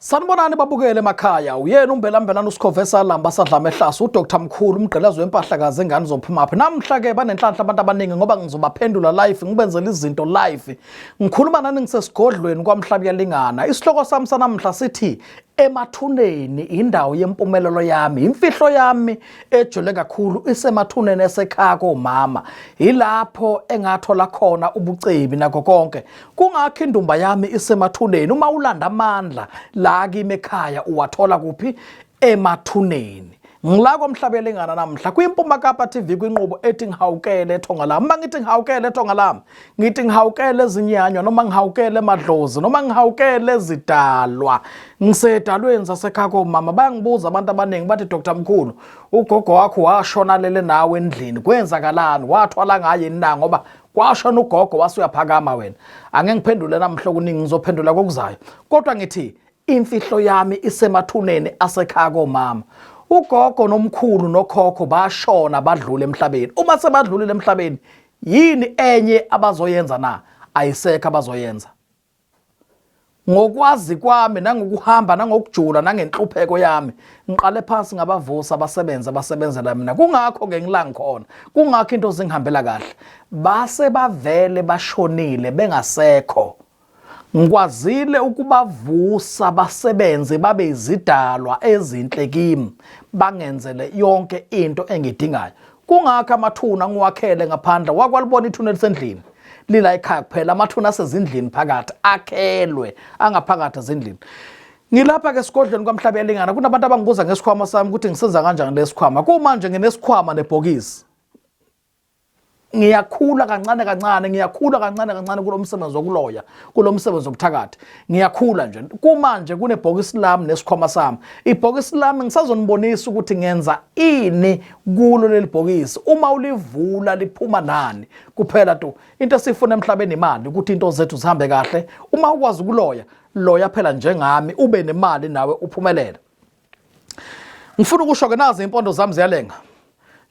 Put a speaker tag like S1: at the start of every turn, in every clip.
S1: Sanibonani babukele emakhaya uyena umbelambelana uSikhovesa lamba sadlama ehlasi uDr Mkhulu umgqelazo wempahlakazi engane zophuma phi namhla ke banenhlanhla abantu abaningi ngoba ngizobaphendula live ngibenzela izinto live ngikhuluma nani ngisesigodlweni kwamhlabi yalingana isihloko sami sanamhla sithi emathuneni indawo yempumelelo yami imfihlo yami ejule kakhulu isemathuneni esekhaya komama ilapho engathola khona ubucebi nakho konke kungakho indumba yami isemathuneni uma ulanda amandla la kimi ekhaya uwathola kuphi emathuneni ngila komhlabelengana namhla kwimpuma Kapa TV kwinqubo ethi ngihawukele ethonga lami mangithi ngihawukele ethonga lami ngithi ngihawukele ezinyanywa noma ngihawukele emadlozi noma ngihawukele ezidalwa ngisedalweni zasekhaya komama bayangibuza abantu abaningi bathi Dr Mkhulu ugogo wakho washona lele nawe endlini kwenzakalani wathwala ngaye na ngoba kwashona ugogo wasuyaphakama wena angeke ngiphendule namhla kuningi ngizophendula kokuzayo kodwa ngithi imfihlo yami isemathuneni asekhaya komama ugogo nomkhulu nokhokho bashona badlule emhlabeni uma sebadlulile emhlabeni yini enye abazoyenza na ayisekho abazoyenza ngokwazi kwami nangokuhamba nangokujula nangenhlupheko yami ngiqale phansi ngabavusa abasebenzela mina kungakho ke ngila ngikhona kungakho into zingihambela kahle base bavele bashonile bengasekho ngikwazile ukubavusa basebenze babe izidalwa ezinhle kimi bangenzele yonke into engidingayo kungakho amathuna ngiwakhele ngaphandle wakwalibona ithuna elisendlini lila ekhaya kuphela amathuna asezindlini phakathi akhelwe angaphakathi ezindlini ngilapha ke esigodlweni kwamhlabelengana kunabantu abangibuza ngesikhwama sami ukuthi ngisiza kanjani lesikhwama kumanje nginesikhwama nebhokisi ngiyakhula kancane kancane kulo msebenzi wokuloya kulo msebenzi wobuthakathi ngiyakhula nje kumanje kunebhokisi lami nesikhwama sami ibhokisi lami ngisazonibonisa ukuthi ngenza ini kulo leli bhokisi uma ulivula liphuma nani kuphela tu into esifuna emhlabeni imali ukuthi into zethu zihambe kahle uma ukwazi ukuloya phela njengami ube nemali nawe uphumelele ngifuna ukusho ke nazi impondo zami ziyalenga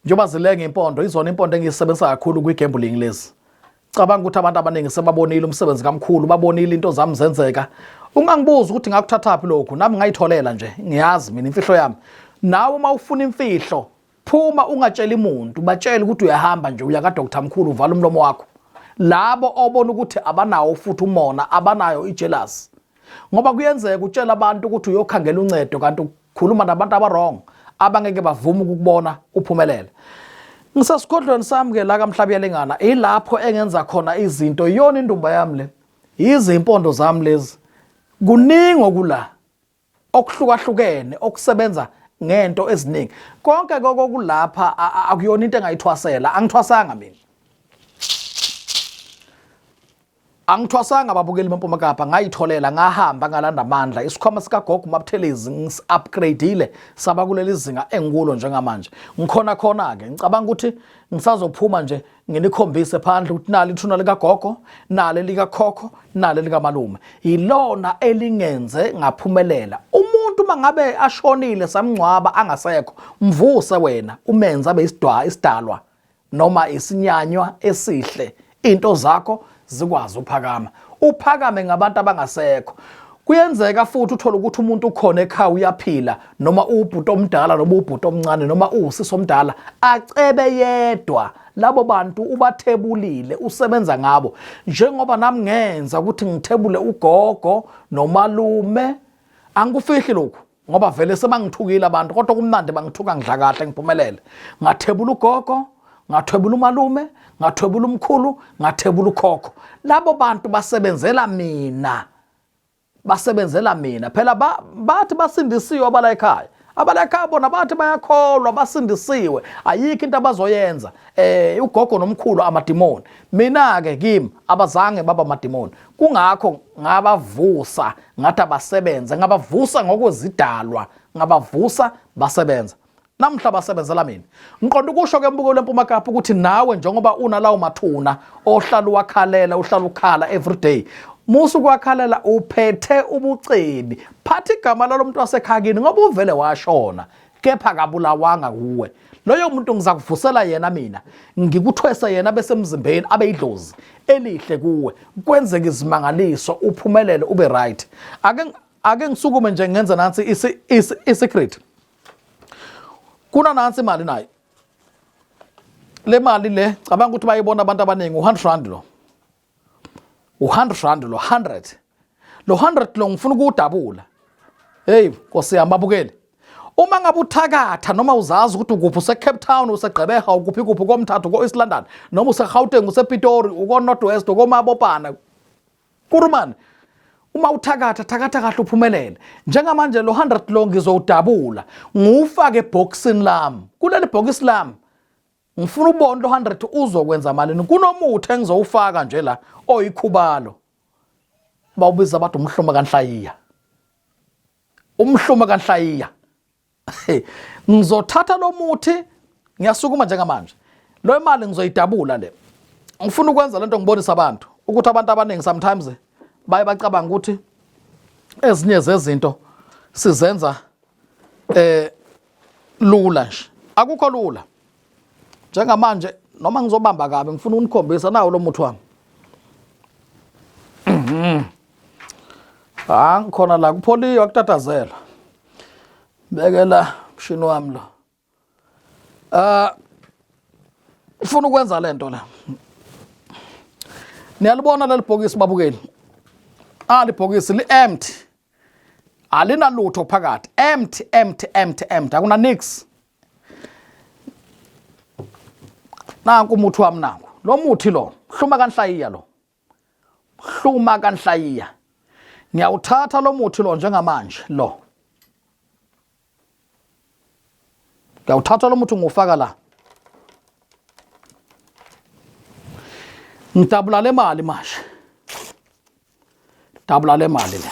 S1: njengoba zilenga impondo izona impondo engiyisebenzisa kakhulu kwi-gambling lezi cabanga ukuthi abantu abaningi sebabonile umsebenzi kamkhulu babonile into zami zenzeka ungangibuza ukuthi ngakuthathaphi lokhu nami ngayitholela nje ngiyazi mina imfihlo yami nawe uma ufuna imfihlo phuma ungatshela umuntu batshela ukuthi uyahamba nje uya kaDr Mkhulu uvala umlomo wakho labo obona ukuthi abanawo futhi umona abanayo ijealous ngoba kuyenzeka utshela abantu ukuthi uyokhangela uncedo kanti ukhuluma nabantu abarong abangeke bavuma ukubona uphumelele ngisasigodlweni sami ke la kamhlabelengana ilapho engenza khona izinto yona indumba yami le izimpondo zami lezi kuningi okula okuhlukahlukene okusebenza ngento eziningi konke kokulapha akuyona into engayithwasela angithwasanga mina angithwasanga babukeli bempuma Kapa ngayitholela ngahamba ngalanda amandla isikhwama sikagogo mabuthelezi ngisi-upgradeile saba kuleli zinga engikulo njengamanje ngikhona khona ke ngicabanga ukuthi ngisazophuma nje nginikhombise phandle ukuthi nali ithuna likagogo nale likakhokho nale likamalume ilona elingenze ngaphumelela umuntu mangabe ashonile samngcwaba angasekho mvuse wena umenza abe isidalwa noma isinyanywa esihle into zakho zikwazi uphakame ngabantu abangasekho kuyenzeka futhi uthola ukuthi umuntu ukhona ekhaya uyaphila noma ubhuti omdala noma ubhuti omncane noma usisi omdala acebe yedwa labo bantu ubathebulile usebenza ngabo njengoba nami ngenza ukuthi ngithebule ugogo nomalume angikufihli lokhu ngoba vele sebangithukile abantu kodwa kumnandi bangithuka ngidla kahle ngiphumelele ngathebula ugogo ngathwebula umalume ngathwebula umkhulu ngathebula ukhokho labo bantu basebenzela mina phela bathi basindisiwe abala ekhaya bona bathi bayakholwa basindisiwe ayikho into abazoyenza ugogo nomkhulu amadimoni mina ke kimi abazange baba amadimoni kungakho ngabavusa ngathi abasebenze ngabavusa ngokwezidalwa ngabavusa basebenza namhla basebenzela mina ngiqonda ukusho ke mbukelo lempuma Kapa ukuthi nawe njengoba unalawo mathuna ohlala wakhalela uhlala ukhala everyday musu kwakhalela uphethe ubucebi phathi igama lalomuntu wasekhakini ngoba uvele washona kepha kabulawanga kuwe loyo muntu ngizakuvusela yena mina ngikuthwesa yena bese emzimbeni abe idlozi elihle kuwe kwenzeke izimangaliso uphumelele ube right ake ake ngisukume nje ngenza nansi i-secret. Kuna nansi imali nayo. Le mali le cabanga ukuthi bayibona abantu abaningi u100 lo. U100 lo 100. Lo 100 lo ngifuna ukudabula. Hey, Nkosi yami babukele. Uma ngabe uthakatha noma uzazi ukuthi ukuphi useCape Town usegqebeha ukuphi komthathu ko-East London noma useGauteng usePitori uko-North West uko-Mabopane. Kurumani. Uma uthakatha kahle uphumelele. Njengamanje lo 100 lo ngizowudabula. Ngufake eboxini lami. Kuleli box lami. Ngifuna ubone lo 100 uzokwenza malini. Kunomuthi engizowufaka nje la oyikhubalo. Bawubiza abantu umhluma kaNhlayiya. Umhluma kaNhlayiya. Ngizothatha lo muthi ngiyasukuma njengamanje. Lo imali ngizoyidabula le. Ngifuna ukwenza lento ngibonisa abantu ukuthi abantu abaningi sometimes baye bacabanga ukuthi ezinye zezinto sizenza lula nje. Akukho lula. Njengamanje noma ngizobamba kabe ngifuna unikhombisa nawo lo muthi wami. Ngikhona la kupholiwe akutatazela. Bekela mshini wami lo. Ufuna ukwenza lento la. Niyalibona leli bhokisi babukeli. Libhokisi li-empty. Alinalutho phakathi. Empty. Akuna nix. Nanku umuthi wami nanku. Lo muthi lo, hluma kaNhlayiya lo. Hluma kaNhlayiya. Ngiyawuthatha lo muthi lo njengamanje lo. Ngiyawuthatha lo muthi ngufaka la. Ngidabula le mali manje. Dabula le mali le.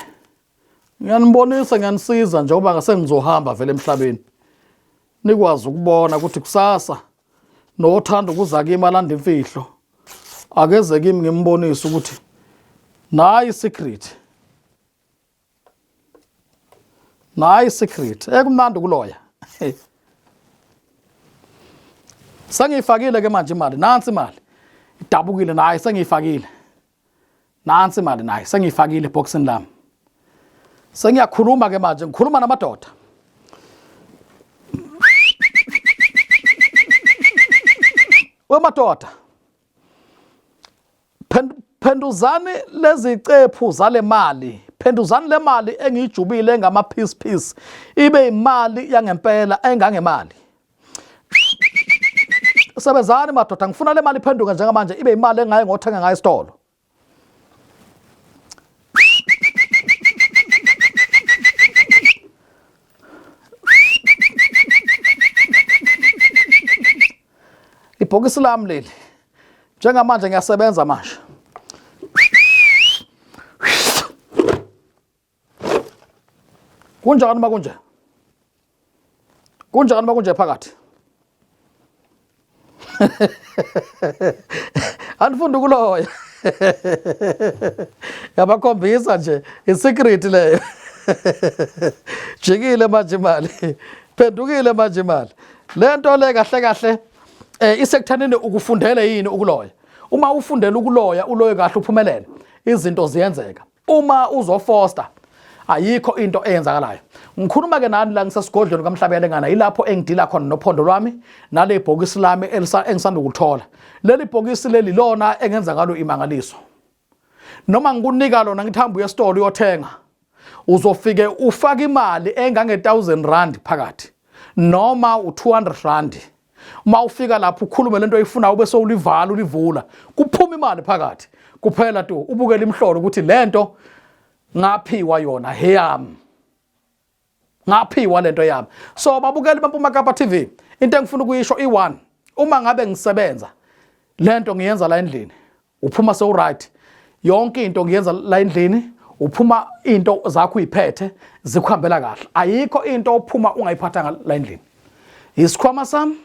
S1: Ngiyanibonisa ngiyanisiza njengoba ngase ngizohamba vele emhlabeni. Nikwazi ukubona ukuthi kusasa nothanda ukuza kimi alanda imfihlo. Akeze kimi ngimbonise ukuthi nayi isecret. Nayi isecret. Ekumnandi kuloya. Sengiyifakile ke manje imali. Nansi imali. Idabukile nayi sengiyifakile. Nansi imali nayi sengiyifakile eboxini lami. Sengiyakhuluma ke manje ngikhuluma namadoda. Wemadoda. Phenduzani lezicephu zale mali. Phenduzani le mali engijubile ngama piece. Ibe imali yangempela engangemali. Sebenzani madoda ngifuna le mali iphenduke njengamanje ibe imali engaye ngothenga ngayo esitolo. Ibhokisi lami leli. Njengamanje ngiyasebenza manje. Kunjani makunje? Kunjani makunje phakathi? Anifunda ukuloya. Yabakhombisa nje isecret leyo. Jikile manje imali. Phendukile manje imali. Lento le kahle isekuthanini ukufundela yini ukuloya. Uma ufundela ukuloya uloye kahle uphumelele. Izinto ziyenzeka. Uma uzofoster ayikho into eyenzakalayo. Ngikhuluma ke nani la ngisesigodlweni kaMhlabele ngana ilapho engidila khona nophondo lwami nale bhokisi lami engisanda ukulithola. Leli bhokisi leli lona engenza ngalo imangaliso. Noma ngikunika lona ngithamba uyesitolo uyothenga. Uzofike ufaka imali engange 1000 rand phakathi noma u200 rand. Uma ufika lapho ukhulume lento oyifunayo bese ulivala ulivula kuphuma imali phakathi kuphela tu ubukela imhlolo ukuthi lento ngaphiwa yona heyami. Ngaphiwa lento yami. So babukeli baMpumakapa TV into engifuna ukuyisho i1 uma ngabe ngisebenza lento ngiyenza la endlini uphuma so right yonke into ngiyenza la endlini uphuma into zakho uyiphethe zikuhambela kahle ayikho into ophuma ungayiphathanga la endlini. Isikhwama sami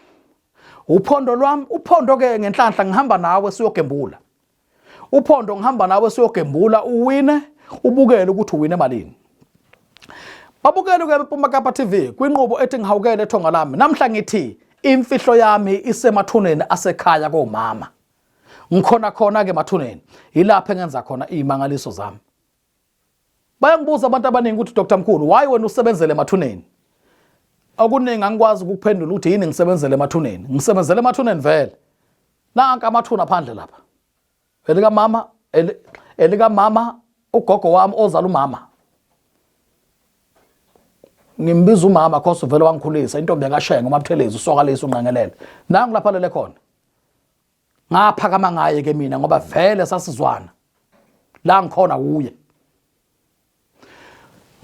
S1: uphondo lwami uphondo ke ngenhlanhla ngihamba nawe siyogembula. Uphondo ngihamba nawe siyogembula uwine ubukele ukuthi uwine malini. Babukele ke eMpumakapa TV kwinqubo ethi ngihawukele ethonga lami. Namhla ngithi imfihlo yami isemathuneni asekhaya komama. Ngikhona khona ke mathuneni. Yilapho engenza khona imangaliso zami. Bayangibuza abantu abaningi ukuthi Dr Mkhulu, why wena usebenzele emathuneni? Akuningi angikwazi ukuphendula ukuthi yini ngisebenzele emathuneni. Ngisebenzele emathuneni vele. Nanka amathuna phandle lapha. Elika mama ugogo wami ozala umama. Ngimbiza umama because vele wangikhulisa intombi yakashenga uMabuthelezi usokalisa unqangelele. Nangu lapha lele khona. Ngaphakama ngaye ke mina ngoba vele sasizwana. La ngikhona kuye.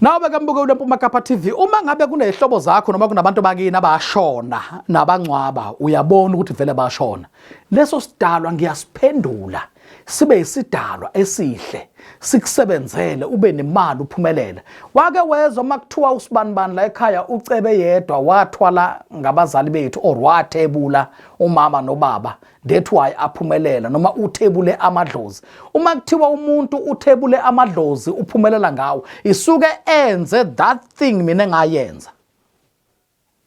S1: Nawe ke mbuke uLempuma Kapa TV, uma ngabe kunezihlobo zakho noma kunabantu bakini abashona nabangcwaba, uyabona ukuthi vele bashona. Leso sidalwa ngiyasiphendula. Sibe isidalwa esihle, sikusebenzele ube nemali uphumelele. Wake wezwa makuthiwa usibanibani la ekhaya ucebe yedwa wathwala ngabazali bethu or wathebula umama nobaba, that why aphumelela noma uthebule amadlozi. Uma kuthiwa umuntu uthebule amadlozi uphumelela ngawo, isuke enze that thing mina ngayenza.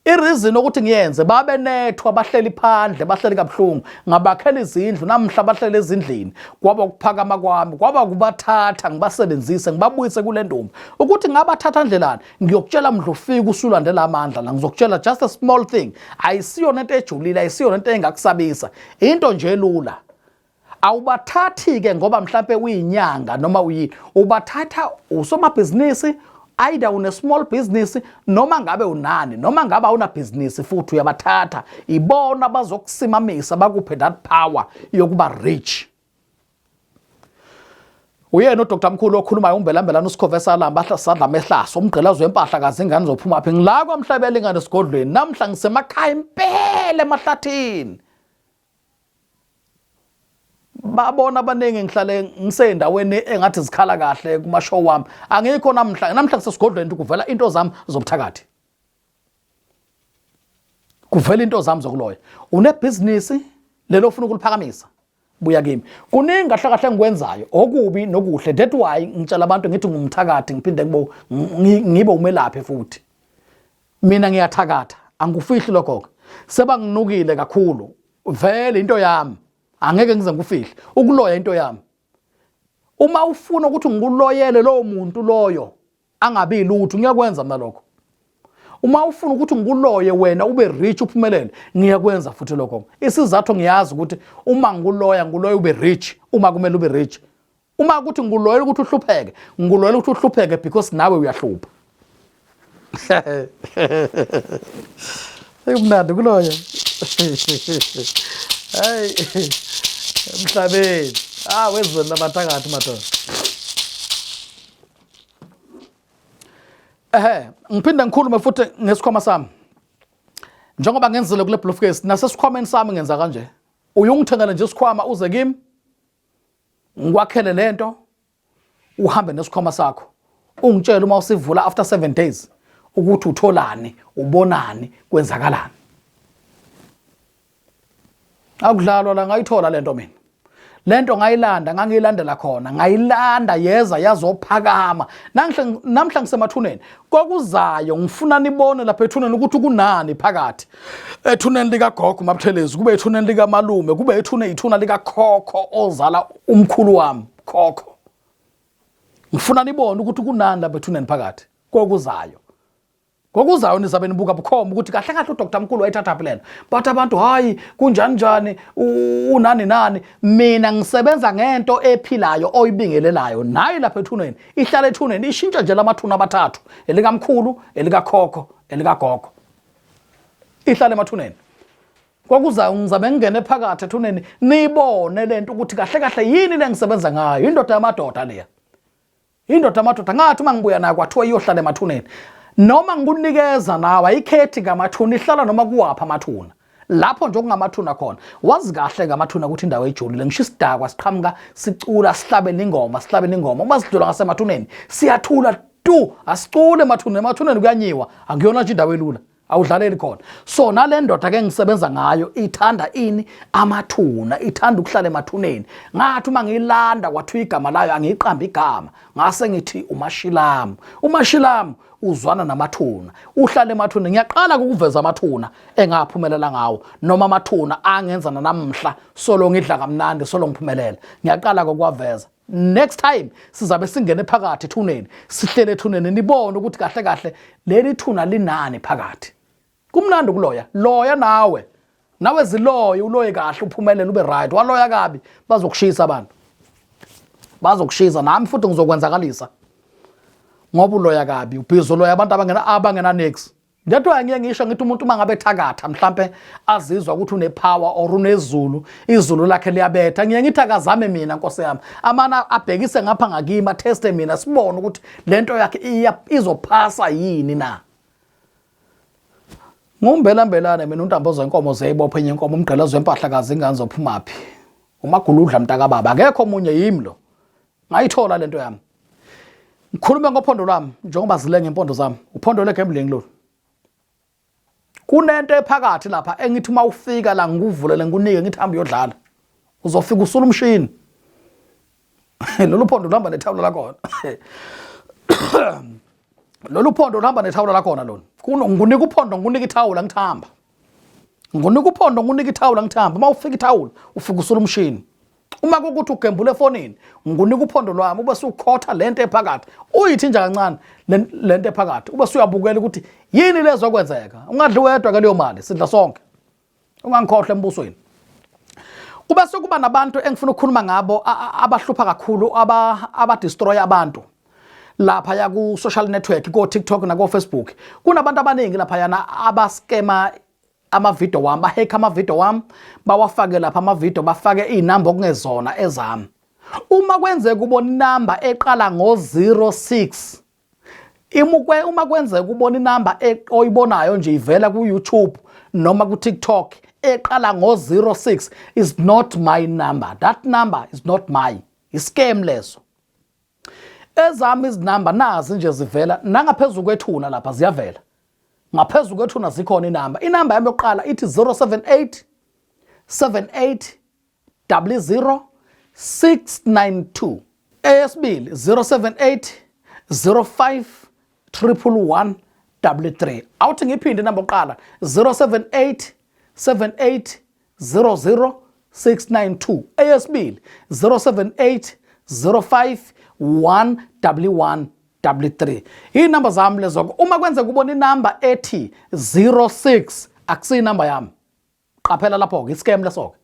S1: Ireason ukuthi ngiyenze babe nethwa bahleli phandle bahleli kabuhlungu ngabakhela izindlu namhla bahleli ezindlini kwaba ukuphakama kwami kwaba kubathatha ngibasebenzise ngibabuyise kule ntombi ukuthi ngabathatha ndlelani ngiyokutshela mdlu ufika usulandela amandla la ngizokutshela just a small thing ayisiyona into ejulile ayisiyona into engakusabisa into nje elula awubathathi ke ngoba mhlambe uyinyanga noma uyini ubathatha usomabhizinisi either une small business noma ngabe unani noma ngabe awuna business futhi uyabathatha ibona bazokusimamisa bakuphe that power yokuba rich. Uyena uDr Mkhulu okhuluma umbelambelana uSikhovesa lamba sadla mehlaso umgqilazo wempahla kazi ingane zophuma phi ngila kwamhlabela ingane esigodlweni namhla ngisemakhaya impela emahlathini. Babona abaningi ngihlale ngisendaweni engathi zikhala kahle kuma show wami angikho namhla ngisesigodlweni kuvela into zami zobuthakathi kuvela into zami zokuloya une business lelo ufuna ukuliphakamisa buya kimi kuningi kahle kahle ngikwenzayo okubi nokuhle that why ngitshela abantu ngithi ngumthakathi ngiphinde ngibe umelaphi futhi mina ngiyathakatha angikufihli lokho sebanginukile kakhulu vele into yami angeke ngize ngikufihle ukuloya into yami uma ufuna ukuthi ngikuloyele lo muntu loyo angabi lutho ngiyakwenza mina lokho uma ufuna ukuthi ngikuloye wena ube rich uphumelele ngiyakwenza futhi lokho isizathu ngiyazi ukuthi uma ngikuloya ube rich uma kumele ube rich uma ukuthi ngikuloyela ukuthi uhlupheke ngikuloyela ukuthi uhlupheke because nawe uyahlupha Mnandi kuloya Hey emhlabeni wezweni labathakathi madoda ngiphinda ngikhulume futhi ngesikhwama sami njengoba ngenzile kule bluffcase nasesikhwameni sami ngenza kanje uyungithengela nje isikhwama uze kimi ngikwakhele lento uhambe nesikhwama sakho ungitshela uma usivula after 7 days ukuthi utholani ubonani kwenzakalani akudlalwa la ngayithola lento mina lento ngayilanda ngangilandela khona ngayilanda yeza yazophakama namhla ngisemathuneni kokuzayo ngifuna nibone lapha ethuneni ukuthi kunani phakathi ethuneni lika gogo Mabuthelezi kube ethuneni lika malume kube ithuna lika khokho ozala umkhulu wami khokho ngifuna nibone ukuthi kunani lapha ethuneni phakathi kokuzayo nizabe nibuka bukhoma ukuthi kahle kahle uDr Mkhulu wayithatha phela but abantu hayi kunjani unani mina ngisebenza ngento ephilayo oyibingelelayo nayi lapha ethuneni ihlala ethuneni ishintsha nje lamathuna abathathu elika mkhulu elika khokho elika gogo ihlala emathuneni kokuzayo ngizabe ngene phakathi ethuneni nibone lento ukuthi kahle kahle yini lengisebenza ngayo indoda yamadoda leya indoda yamadoda ngathi mangibuya nayo kwathiwa iyohlala emathuneni noma ngikunikeza nawe ayikhethi ngamathuna ihlala noma kuwapha amathuna lapho nje okungamathuna khona wazi kahle ngamathuna ukuthi indawo ejulile ngisho isidakwa siqhamuka sicula sihlabele ingoma uma sidlula ngasemathuneni siyathula tu asicule emathuneni kuyanyiwa angiyona nje indawo elula awudlaleli khona so nalendoda ke ngisebenza ngayo ithanda ini amathuna ithanda ukuhlala emathuneni ngathi uma ngilanda kwathiwa igama layo angiyiqamba igama ngase ngithi umashilamu uzwana namathuna uhlala emathuneni ngiyaqala ukuveza amathuna engaphumelela ngawo noma amathuna angenza namhla solo ngidla kamnandi solo ngiphumelela ngiyaqala ukuwaveza next time sizabe singene phakathi ethuneni sihlele ethuneni nibone ukuthi kahle kahle leli thuna linani phakathi kumnandi ukuloya loya nawe ziloye uloye kahle uphumelele ube right waloya kabi bazokushisa abantu bazokushisa nami futhi ngizokwenzakalisa ngoba uloya kabi ubhizo loya abantu abangena next ngiyathi ngiye ngisho ngithi umuntu mangabe thakatha mhlambe azizwa ukuthi unepower or unezulu izulu lakhe liyabetha ngiye ngithi akazame mina Nkosi yami amana abhekise ngapha ngakima teste mina sibone ukuthi lento yakhe izophasa yini na ngombelambelane mina untambozo inkomo zeyibophe enye inkomo umgqelazo wempahlakazi ingane zophumaphi umaguludla mntaka baba akekho omunye yimi lo ngayithola lento yami ngikhuluma ngophondo lwami njengoba zile ngempondo zami uphondo legambling lo kunento ephakathi lapha engithi uma ufika la ngikuvulele ngikunike ngithi hamba uyodlala uzofika usula umshini lolu phondo luhamba nethawula lakona lolu phondo luhamba nethawula lakona lona ngikunike uphondo ngikunike ithawula ngithamba ngikunike uphondo ngikunike ithawula ngithamba uma ufika ithawula ufika usula umshini uma kukuthi ugembule efonini ngikunike uphondo lwami ube sukhotha lento ephakathi uyithi nje kancane lento ephakathi ube suyabukela ukuthi yini lezo kwenzeka ungadli wedwa ke leyo mali sidla sonke ungangikhohle embusweni kube sokuba nabantu engifuna ukukhuluma ngabo abahlupha kakhulu aba-destroy abantu lapha ya ku social network ko TikTok na ko Facebook kunabantu abaningi lapha yana abaskema amavideo wami baheka amavideo wami bawafake lapha amavideo bafake inamba okungezona ezami uma kwenzeka ubona inamba eqala ngo06 uma kwenzeka ubona inamba oyibonayo nje ivela ku YouTube noma ku TikTok eqala ngo06 is not my number that number is not my scam leso ezami izinamba nazi nje zivela nangaphezulu kwethuna lapha ziyavela ngaphezulu kwethuna zikhona inamba yami yokuqala ithi 078 78 00 692 eyesibili 078 05 111 33 awuthi ngiphinde inamba yokuqala 078 78 00 692 eyesibili 078 05 11133 inamba zami lezo uma kwenzeka ubona inamba ethi 06 akusiyi inamba yami qaphela lapho ke scam leso ke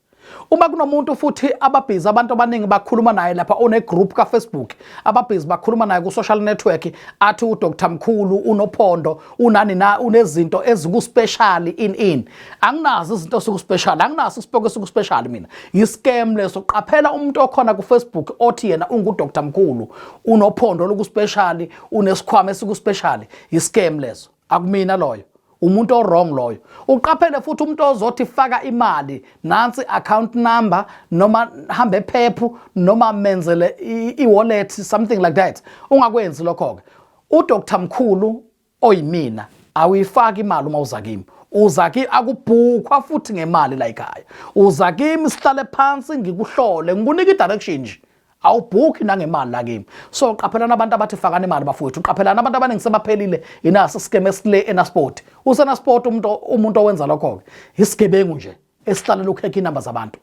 S1: uma kunomuntu futhi ababhizi abantu abaningi bakhuluma naye lapha one group ka Facebook ababhizi bakhuluma naye ku social network athi uDr Mkhulu unophondo unani na unezinto eziku special in anginazo izinto eziku special anginazo isipoko esiku special mina iscam leso qaphela umuntu okhona ku Facebook othi yena unguDr Mkhulu unophondo loku special unesikhwama esiku special iscam leso akumina loyo umuntu wrong loyo uqaphele futhi umuntu ozothi faka imali nansi account number noma hambe phephu noma menzele e-wallet something like that ungakwenzi lokho ke uDr Mkhulu oyimina awuyifaki imali uma uza kimi uza kimi akubhukwa futhi ngemali la ekhaya uza kimi sihlale phansi ngikuhlole ngikunika i-direction nje awubhukhi nangemali la kimi so qaphelana abantu abathi fakana imali bafowethu qaphelana abantu abaningi sebaphelile inaso scam esile enasport usena sport umuntu owenza lokho ke isigebengu nje esihlala lokhekha inamba zabantu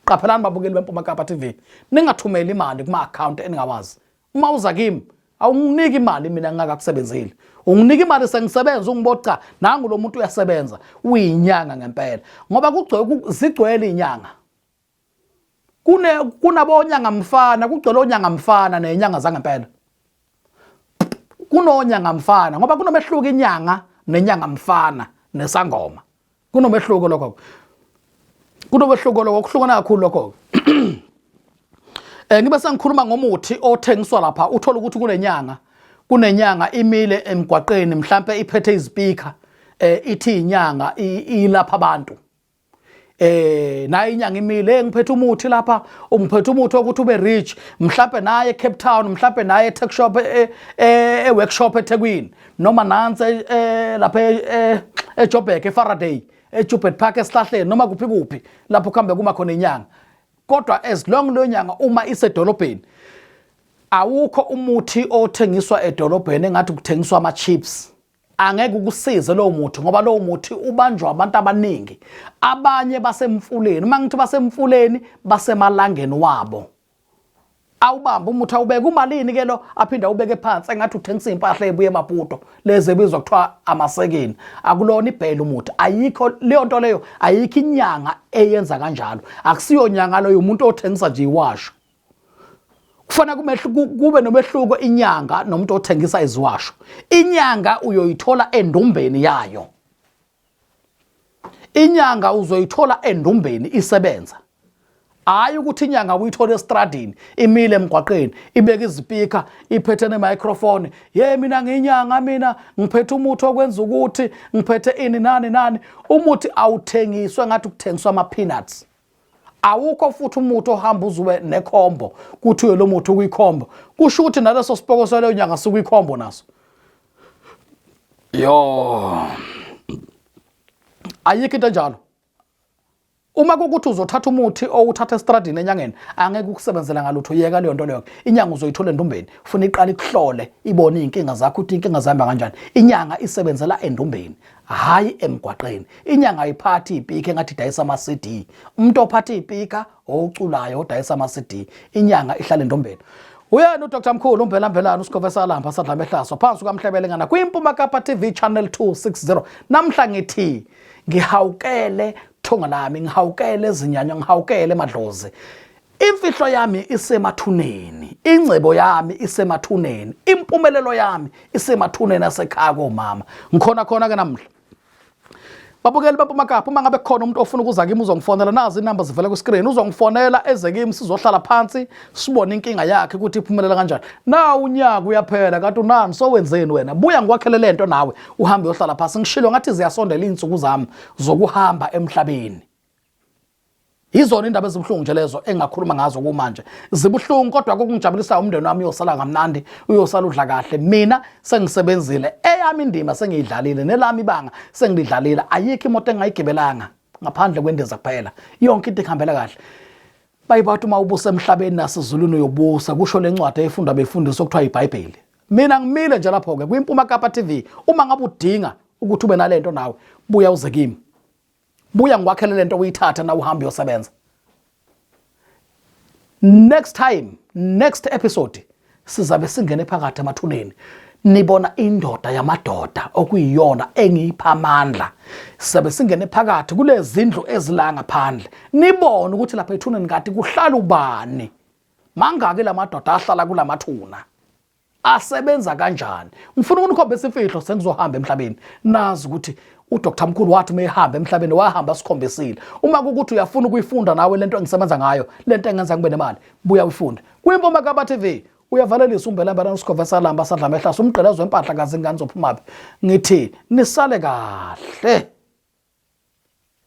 S1: qaphelana babukeli beMpuma Kapa TV ningathumela imali kuma account eningawazi uma uza kimi awunginiki imali mina ngingakakusebenzeli unginika imali sengisebenza ungibocha nangu lo muntu uyasebenza uyinyanga ngempela ngoba zigcwele inyanga kunabonyanga mfana kugcwele onyanga mfana nenyanga zangempela kunonyanga mfana ngoba kunomehluko inyanga nenyanga mfana nesangoma kunomehluko lokho kuhlukana kakhulu lokho ngibe sengikhuluma ngomuthi othengiswa lapha uthola ukuthi kunenyanga imile emgwaqeni mhlambe iphethe izipika ithi inyanga ilapha abantu naye inyanga imile ngiphethe umuthi lapha ungiphethe umuthi ukuthi ube rich mhlambe naye eCape Town mhlambe naye etech shop workshop eThekwini noma nansi lapha eJoburg eFaraday eJupiter Park esihlahleni noma kuphi lapho kuhambe kuma khona inyanga kodwa as long lo nyanga uma isedolobheni awukho umuthi othengiswa edolobheni engathi kuthengiswa ama chips angeke ukusize lo muthi ngoba lo muthi ubanjwa abantu abaningi abanye basemfuleni mangithi basemfuleni basemalangeni wabo awubamba umuthi awubeka umalini ke lo aphinda ubeke phansi engathi uthengisa impahla ebuye eMaputo lezi ebizwa kuthiwa amasekeni akulona ibhela umuthi ayikho leyo nto leyo ayikho inyanga eyenza kanjalo akusiyo nyanga lo umuntu othengisa nje iwasho kufanele kube nomehluko inyanga nomuntu othengisa iziwasho inyanga uyoyithola endumbeni yayo inyanga uzoyithola endumbeni isebenza hayi ukuthi inyanga uyithola estradini imile emgwaqeni ibeka izipika iphethe nemicrophone mina nginyanga mina ngiphethe umuthi okwenza ukuthi ngiphethe ini nani umuthi awuthengiswe ngathi kuthengiswa ama peanuts awukho futhi umuthi ohamba uzube nekhombo kuthi lo muthi ukuyikhombo kusho ukuthi naleso sipoko saleyo nyanga sikuyikhombo naso ayikho into njalo uma kukuthi uzothatha umuthi owuthatha estradini enyangeni angeke ukusebenzela ngalutho yeka leyo nto leyo inyanga uzoyithola endumbeni ufuna iqala ikuhlole ibone inkinga zakho ukuthi inkinga zihamba kanjani inyanga isebenzela endumbeni hayi emgwaqeni inyanga ayiphathi ipika engathi idayisa ama CD umuntu ophatha ipika oculayo odayisa ama CD inyanga ihlala endumbeni uyena uDr Mkhulu uMvelambelana uSikhofesalamba sadlame ehlaso phansi kwaMhlebele ngana kwiMpuma Kapa TV channel 260 namhla ngithi ngihawukele thonga lami ngihawukele izinyanya ngihawukele emadlozi imfihlo yami isemathuneni ingcebo yami isemathuneni impumelelo yami isemathuneni asekhaya komama ngikhona khona ke namhla babukeli beMpuma Kapa uma ngabe khona umuntu ofuna ukuza kimi uzongifonela nazi inamba zivela ku screen uzongifonela eze kimi sizohlala phansi sibone inkinga yakhe ukuthi iphumelela kanjani na unyaka uyaphela kanti unani sowenzeni wena buya ngikwakhele lento nawe uhambe uyohlala phansi ngishilo ngathi ziyasondela izinsuku zami zokuhamba emhlabeni izona indaba ezibhlungu nje lezo engakhuluma ngazo kumanje zibuhlungu kodwa kokungijabulisa umndeni wami uyosala ngamnandi uyosala udla kahle mina sengisebenzile eyami indima sengiyidlalile nelami ibanga sengilidlalile ayikho imoto engayigibelanga ngaphandle kwendiza kuphela yonke into ihambela kahle bayibathi uma ubusa emhlabeni nasezulwini uyobusa kusho lencwadi efundwa befundiswa okuthiwa iBhayibheli mina ngimile nje lapho ke kwiMpuma Kapa TV uma ngabe udinga ukuthi ube nalento nawe buya uze kimi buya ngikwakhele lento uyithatha na uhambe uyosebenza next episode sizabe singene phakathi emathuneni nibona indoda yamadoda okuyiyona engipha amandla sizabe singene phakathi kulezi zindlu ezilanga phandle nibone ukuthi lapha ethuneni kade kuhlala ubani mangake lamadoda ahlala kulamathuna asebenza kanjani ngifuna ukunikhombisa imfihlo sengizohamba emhlabeni nazi ukuthi uDr Mkhulu wathi mehamba emhlabeni wahamba sikhombisile uma ukuthi uyafuna ukuyifunda nawe lento engisebenza ngayo lento engenza ngibe nemali buya uyifunde kwiMpuma Kapa TV uyavalelisa uMvelambelana uSikhofesalamba sadlame ehlaso umgqelezo wempahla kazi ingane zophumaphi ngithi nisale kahle